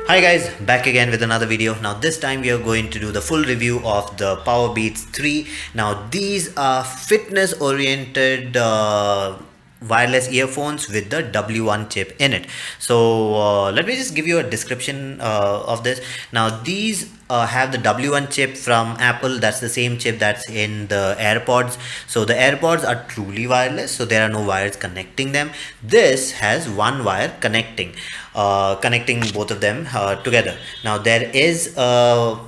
Hi guys, back again with another video. Now this time we are going to do the full review of the Powerbeats 3. Now these are fitness oriented wireless earphones with the W1 chip in it. So let me just give you a description of this. Now these have the W1 chip from Apple. That's the same chip that's in the AirPods. So the AirPods are truly wireless, so there are no wires connecting them. This has one wire connecting both of them together. Now there is a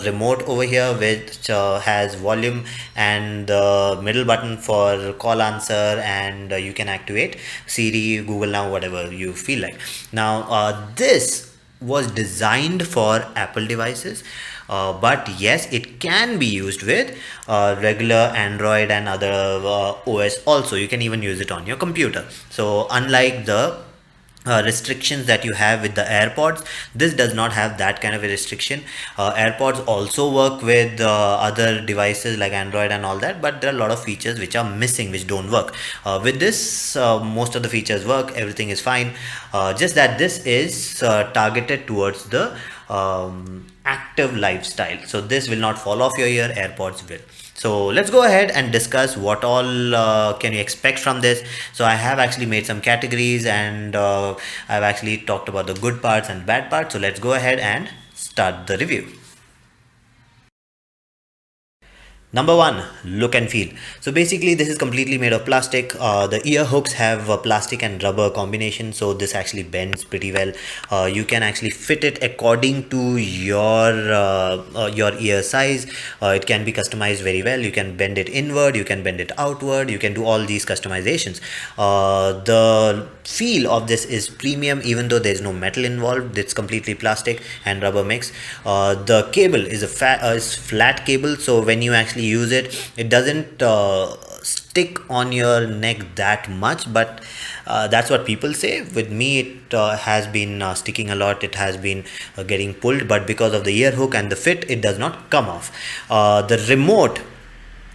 remote over here which has volume and the middle button for call answer, and you can activate Siri, Google Now, whatever you feel like. Now this was designed for Apple devices, but yes, it can be used with regular Android and other OS also. You can even use it on your computer. So unlike the restrictions that you have with the AirPods, this does not have that kind of a restriction. AirPods also work with other devices like Android and all that, but there are a lot of features which are missing, which don't work with this. Most of the features work, everything is fine, just that this is targeted towards the active lifestyle. So this will not fall off your ear, AirPods will. So let's go ahead and discuss what all can you expect from this. So I have actually made some categories, and I've actually talked about the good parts and bad parts. So let's go ahead and start the review. Number one, look and feel. So basically this is completely made of plastic. The ear hooks have a plastic and rubber combination, so this actually bends pretty well. You can actually fit it according to your ear size. It can be customized very well. You can bend it inward, you can bend it outward, you can do all these customizations. The feel of this is premium, even though there's no metal involved. It's completely plastic and rubber mix. The cable is is flat cable, so when you actually use it, it doesn't stick on your neck that much, but that's what people say. With me, it has been sticking a lot. It has been getting pulled, but because of the ear hook and the fit, it does not come off. The remote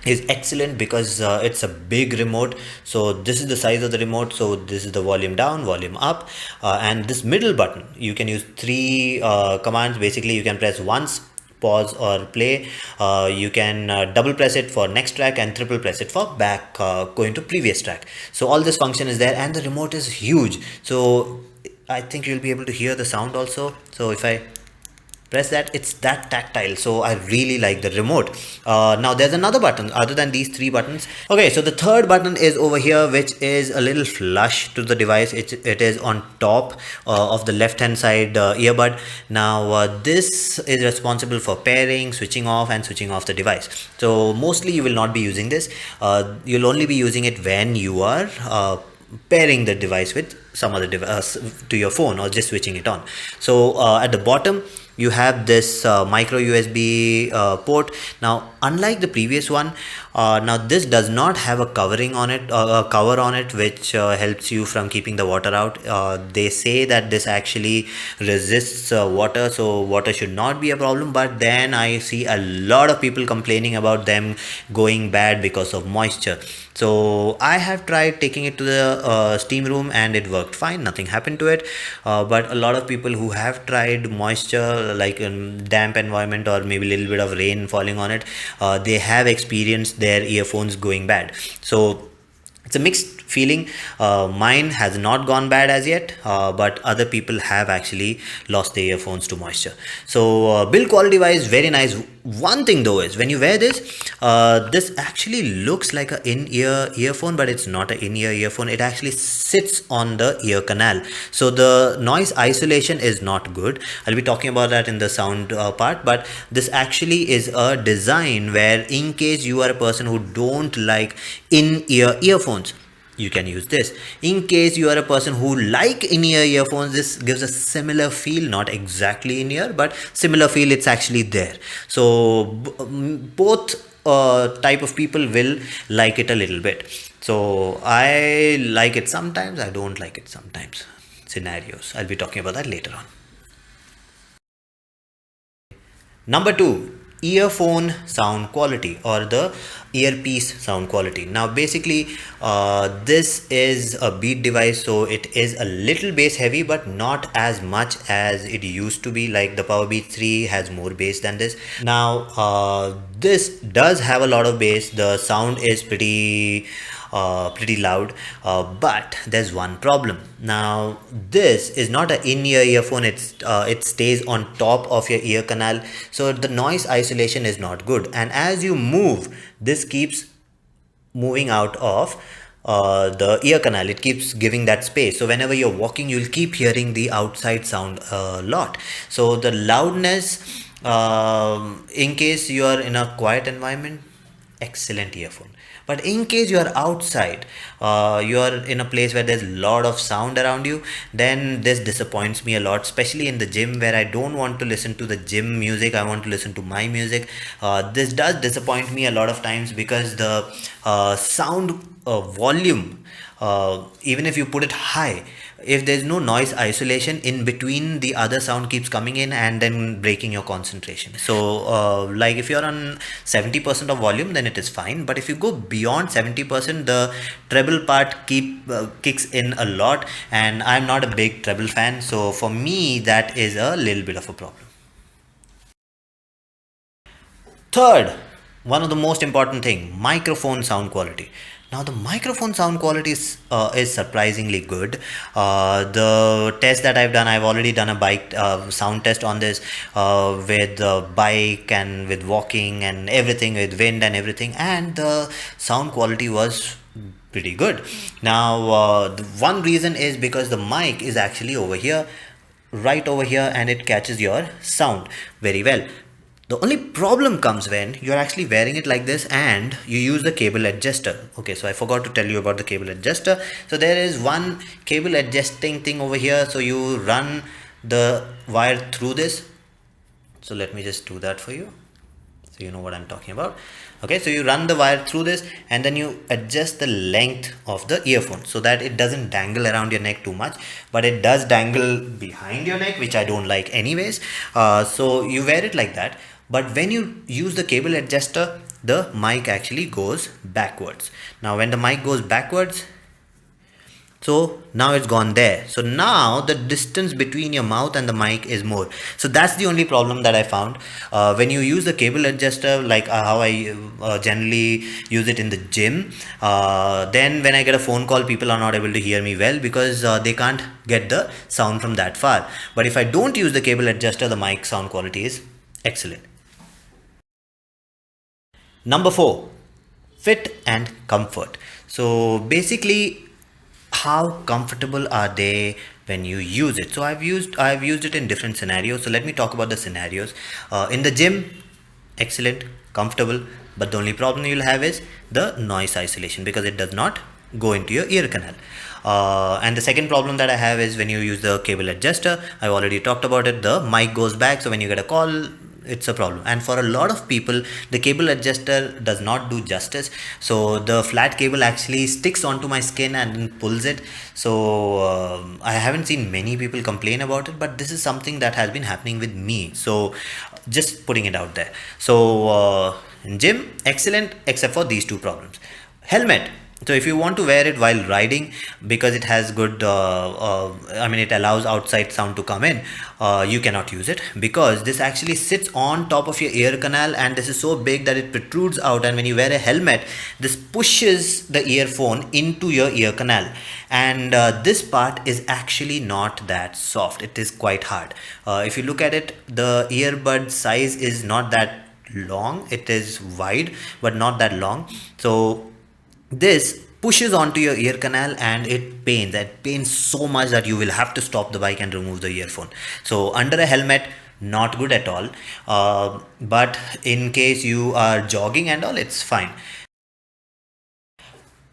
is excellent because it's a big remote. So this is the size of the remote. So this is the volume down, volume up, and this middle button, you can use three commands. Basically you can press once, pause or play. You can double press it for next track and triple press it for back, going to previous track. So all this function is there, and the remote is huge, so I think you'll be able to hear the sound also. So if I press that, it's that tactile, so I really like the remote. Now there's another button other than these three buttons. Okay, so the third button is over here, which is a little flush to the device. It is on top of the left hand side earbud. Now this is responsible for pairing, switching off and switching off the device. So mostly you will not be using this. You'll only be using it when you are pairing the device with some other device to your phone, or just switching it on. So at the bottom you have this micro USB port. Now unlike the previous one, now this does not have a covering on it, a cover on it, which helps you from keeping the water out. They say that this actually resists water, so water should not be a problem, but then I see a lot of people complaining about them going bad because of moisture. So I have tried taking it to the steam room and it worked fine, nothing happened to it. But a lot of people who have tried moisture, like in damp environment or maybe a little bit of rain falling on it, they have experienced their earphones going bad. So it's a mixed feeling. Mine has not gone bad as yet, but other people have actually lost their earphones to moisture. So build quality wise, very nice. One thing though is when you wear this actually looks like an in-ear earphone, but it's not an in-ear earphone. It actually sits on the ear canal, so the noise isolation is not good. I'll be talking about that in the sound part, but this actually is a design where in case you are a person who don't like in-ear earphones, you can use this. In case you are a person who like in-ear earphones, this gives a similar feel, not exactly in-ear, but similar feel. It's actually there. So both type of people will like it a little bit. So I like it sometimes, I don't like it sometimes. Scenarios, I'll be talking about that later on. Number two, earphone sound quality or the earpiece sound quality. Now basically this is a beat device, so it is a little bass heavy but not as much as it used to be. Like the Powerbeats 3 has more bass than this. Now this does have a lot of bass. The sound is pretty loud, but there's one problem. Now this is not an in-ear earphone. It stays on top of your ear canal, so the noise isolation is not good, and as you move, this keeps moving out of the ear canal. It keeps giving that space, so whenever you're walking, you'll keep hearing the outside sound a lot. So the loudness, in case you are in a quiet environment, excellent earphone. But in case you are outside, you are in a place where there's a lot of sound around you, then this disappoints me a lot, especially in the gym where I don't want to listen to the gym music. I want to listen to my music. This does disappoint me a lot of times because the sound volume, even if you put it high, if there's no noise isolation in between, the other sound keeps coming in and then breaking your concentration. So like if you're on 70% of volume, then it is fine, but if you go beyond 70%, the treble part kicks in a lot, and I'm not a big treble fan, so for me that is a little bit of a problem. Third, one of the most important thing, microphone sound quality. Now the microphone sound quality is surprisingly good. The test that I've done, I've already done a bike sound test on this, with the bike and with walking and everything, with wind and everything, and the sound quality was pretty good. Now the one reason is because the mic is actually over here, right over here, and it catches your sound very well. The only problem comes when you're actually wearing it like this and you use the cable adjuster. Okay, so I forgot to tell you about the cable adjuster. So there is one cable adjusting thing over here. So you run the wire through this. So let me just do that for you, so you know what I'm talking about. Okay, so you run the wire through this and then you adjust the length of the earphone so that it doesn't dangle around your neck too much, but it does dangle behind your neck, which I don't like anyways. So you wear it like that, but when you use the cable adjuster, the mic actually goes backwards. Now when the mic goes backwards, so now it's gone there. So now the distance between your mouth and the mic is more. So that's the only problem that I found. When you use the cable adjuster, like how I generally use it in the gym, then when I get a phone call, people are not able to hear me well because they can't get the sound from that far. But if I don't use the cable adjuster, the mic sound quality is excellent. Number 4, fit and comfort. So basically, how comfortable are they when you use it? So I've used it in different scenarios. So let me talk about the scenarios. In the gym, excellent, comfortable, but the only problem you'll have is the noise isolation because it does not go into your ear canal. And the second problem that I have is when you use the cable adjuster. I've already talked about it. The mic goes back, so when you get a call, it's a problem. And for a lot of people, the cable adjuster does not do justice, so the flat cable actually sticks onto my skin and pulls it. So I haven't seen many people complain about it, but this is something that has been happening with me, so just putting it out there. So in gym, excellent, except for these two problems. Helmet. So if you want to wear it while riding, because it has good, it allows outside sound to come in, you cannot use it because this actually sits on top of your ear canal, and this is so big that it protrudes out, and when you wear a helmet, this pushes the earphone into your ear canal, and this part is actually not that soft. It is quite hard. If you look at it, the earbud size is not that long. It is wide but not that long. So this pushes onto your ear canal and it pains so much that you will have to stop the bike and remove the earphone. So under a helmet, not good at all, but in case you are jogging and all, it's fine.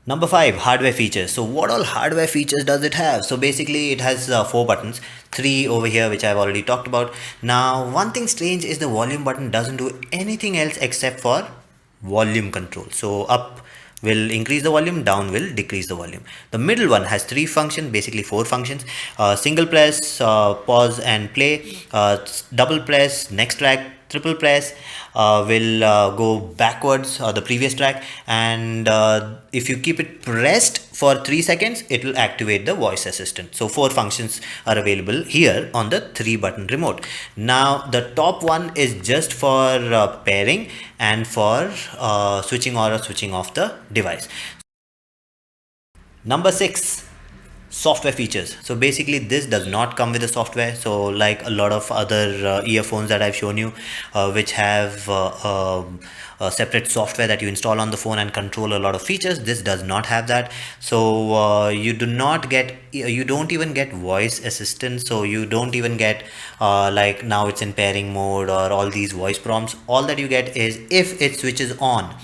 Number 5, hardware features. So what all hardware features does it have? So basically it has 4 buttons, 3 over here which I've already talked about. Now one thing strange is the volume button doesn't do anything else except for volume control. So up will increase the volume, down will decrease the volume. The middle one has 3 functions, basically 4 functions. Single press, pause and play, double press, next track, triple press will go backwards the previous track, and if you keep it pressed for 3 seconds, it will activate the voice assistant. So 4 functions are available here on the 3 button remote. Now the top one is just for pairing and for switching on or switching off the device. Number 6, software features. So basically this does not come with the software, so like a lot of other earphones that I've shown you, which have a separate software that you install on the phone and control a lot of features, this does not have that. So you don't even get voice assistance, so you don't even get like now it's in pairing mode or all these voice prompts. All that you get is if it switches on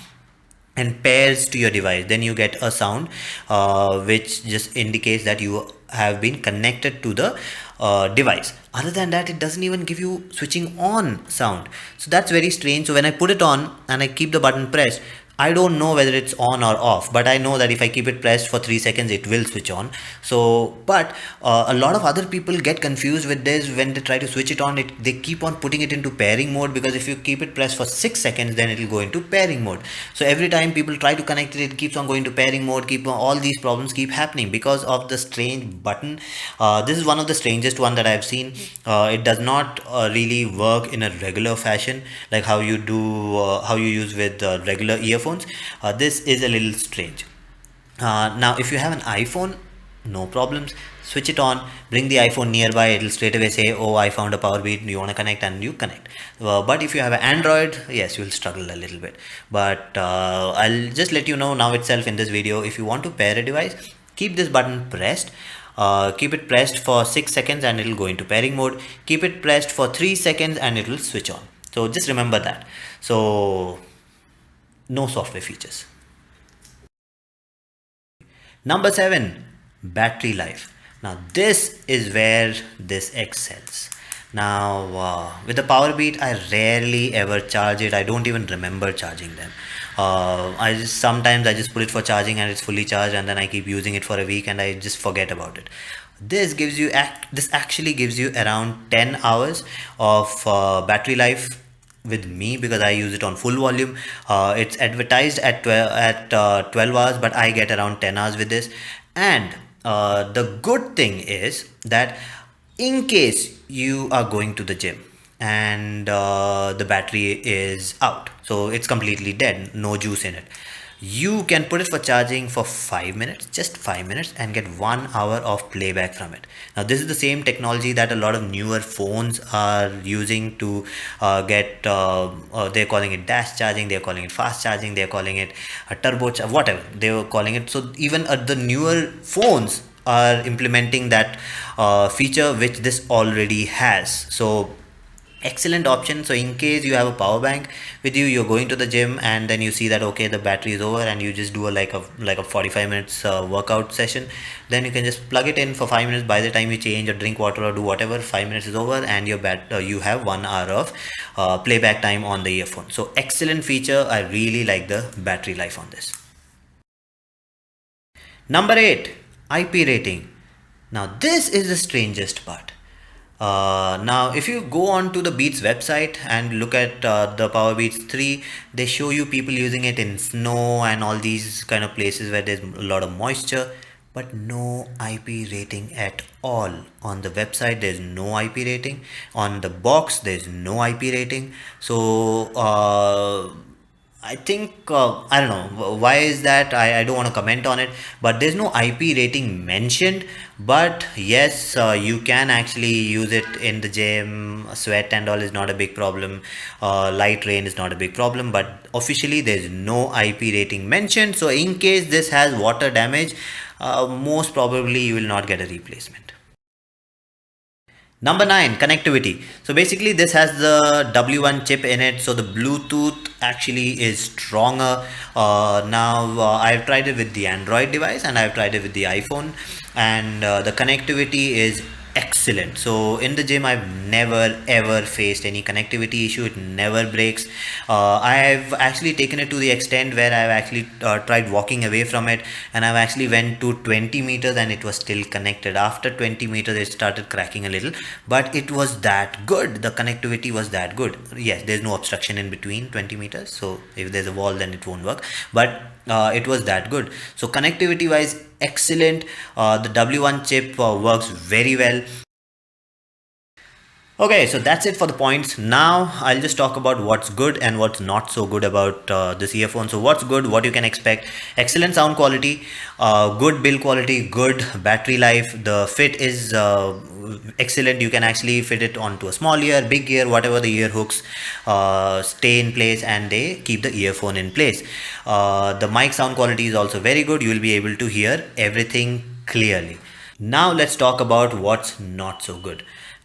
and pairs to your device, then you get a sound which just indicates that you have been connected to the device. Other than that, it doesn't even give you switching on sound, so that's very strange. So when I put it on and I keep the button pressed, I don't know whether it's on or off, but I know that if I keep it pressed for 3 seconds, it will switch on. So, but a lot of other people get confused with this when they try to switch it on. They keep on putting it into pairing mode, because if you keep it pressed for 6 seconds, then it will go into pairing mode. So every time people try to connect it, it keeps on going to pairing mode. All these problems keep happening because of the strange button. This is one of the strangest one that I've seen. It does not really work in a regular fashion like how you use with regular earphones. This is a little strange. Now if you have an iPhone, no problems, switch it on, bring the iPhone nearby, it'll straight away say, oh, I found a Powerbeat, you want to connect, and you connect. But if you have an Android, yes, you'll struggle a little bit. But I'll just let you know now itself in this video, if you want to pair a device, keep this button pressed. Keep it pressed for 6 seconds and it'll go into pairing mode. Keep it pressed for 3 seconds and it will switch on. So just remember that. So no software features. Number 7, battery life. Now this is where this excels. Now with the Powerbeat, I rarely ever charge it. I don't even remember charging them. Sometimes I just put it for charging and it's fully charged, and then I keep using it for a week and I just forget about it. This actually gives you around 10 hours of battery life with me, because I use it on full volume. It's advertised at 12 hours, but I get around 10 hours with this. And the good thing is that in case you are going to the gym and the battery is out, so it's completely dead, no juice in it, you can put it for charging for 5 minutes, just 5 minutes, and get 1 hour of playback from it. Now this is the same technology that a lot of newer phones are using to get they're calling it dash charging, they're calling it fast charging, they're calling it turbo whatever they were calling it. So even the newer phones are implementing that feature which this already has. So excellent option. So in case you have a power bank with you, you're going to the gym, and then you see that okay, the battery is over, and you just do like a 45 minutes workout session, then you can just plug it in for 5 minutes. By the time you change or drink water or do whatever, 5 minutes is over, and you have 1 hour of playback time on the earphone. So excellent feature. I really like the battery life on this. Number 8, IP rating. Now this is the strangest part. Now if you go on to the Beats website and look at the Powerbeats 3, they show you people using it in snow and all these kind of places where there's a lot of moisture, but no IP rating at all. On the website there's no IP rating, on the box there's no IP rating. So I think I don't know why is that. I don't want to comment on it, but there's no IP rating mentioned. But yes, you can actually use it in the gym. Sweat and all is not a big problem. Light rain is not a big problem. But officially there's no IP rating mentioned. So in case this has water damage, most probably you will not get a replacement. Number 9, connectivity. So basically this has the W1 chip in it, so the Bluetooth actually is stronger. Now I've tried it with the Android device and I've tried it with the iPhone, and the connectivity is excellent. So in the gym I've never ever faced any connectivity issue. It never breaks. I've actually taken it to the extent where I've actually tried walking away from it, and I've actually went to 20 meters and it was still connected. After 20 meters it started cracking a little, but it was that good. The connectivity was that good. Yes, there's no obstruction in between 20 meters, so if there's a wall then it won't work, but it was that good. So connectivity wise, excellent. The W1 chip works very well. Okay, so that's it for the points. Now I'll just talk about what's good and what's not so good about this earphone. So what's good, what you can expect: excellent sound quality, good build quality, good battery life. The fit is excellent. You can actually fit it onto a small ear, big ear, whatever. The ear hooks stay in place and they keep the earphone in place. The mic sound quality is also very good. You will be able to hear everything clearly. Now let's talk about what's not so good.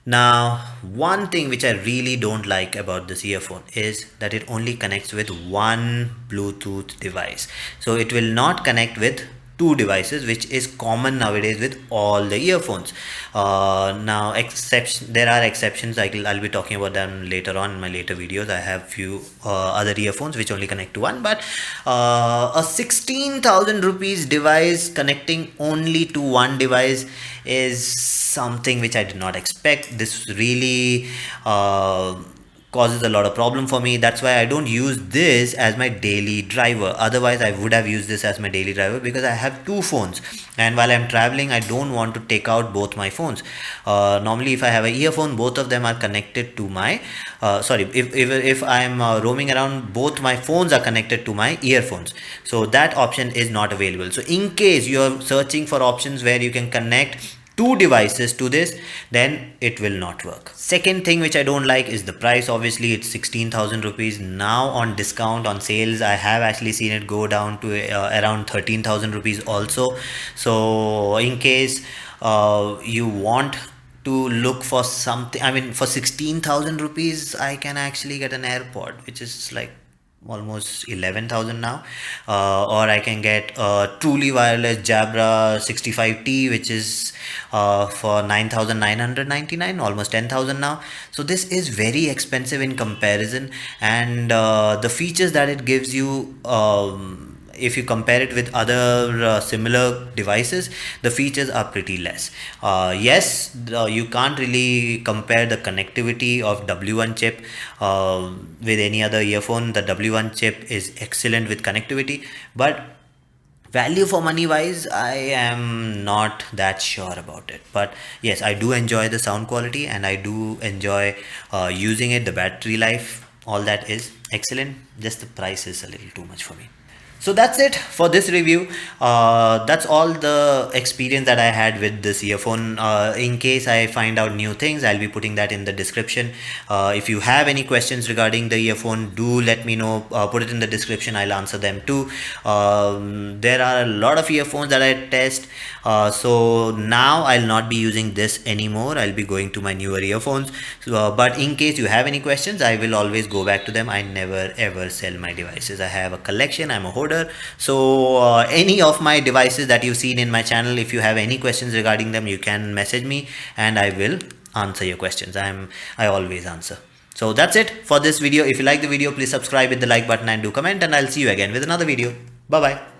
Now, one thing which I really don't like about this earphone is that it only connects with one Bluetooth device. So it will not connect with two devices, which is common nowadays with all the earphones. Now, there are exceptions. I'll be talking about them later on in my later videos. I have few other earphones which only connect to one, but a 16,000 rupees device connecting only to one device is something which I did not expect. This really causes a lot of problem for me. That's why I don't use this as my daily driver. Otherwise I would have used this as my daily driver, because I have two phones, and while I'm traveling I don't want to take out both my phones. Normally if I have an earphone, both of them are connected to my if I'm roaming around, both my phones are connected to my earphones. So that option is not available. So in case you're searching for options where you can connect two devices to this, then it will not work. Second thing which I don't like is the price. Obviously it's 16,000 rupees. Now on discount, on sales, I have actually seen it go down to around 13,000 rupees also. So in case you want to look for something, I mean, for 16,000 rupees I can actually get an AirPod, which is like almost 11,000 now, or I can get a truly wireless Jabra 65T, which is for 9,999, almost 10,000 now. So this is very expensive in comparison, and the features that it gives you, if you compare it with other similar devices, the features are pretty less. Yes, you can't really compare the connectivity of W1 chip with any other earphone. The W1 chip is excellent with connectivity, but value for money wise, I am not that sure about it. But yes, I do enjoy the sound quality and I do enjoy using it. The battery life, all that is excellent. Just the price is a little too much for me. So that's it for this review. That's all the experience that I had with this earphone. In case I find out new things, I'll be putting that in the description. If you have any questions regarding the earphone, do let me know. Put it in the description. I'll answer them too. There are a lot of earphones that I test. So now I'll not be using this anymore. I'll be going to my newer earphones. But in case you have any questions, I will always go back to them. I never ever sell my devices. I have a collection. I'm a hoarder. So any of my devices that you've seen in my channel, if you have any questions regarding them, you can message me and I will answer your questions. I always answer. So that's it for this video. If you like the video, please subscribe with the like button and do comment, and I'll see you again with another video. Bye bye.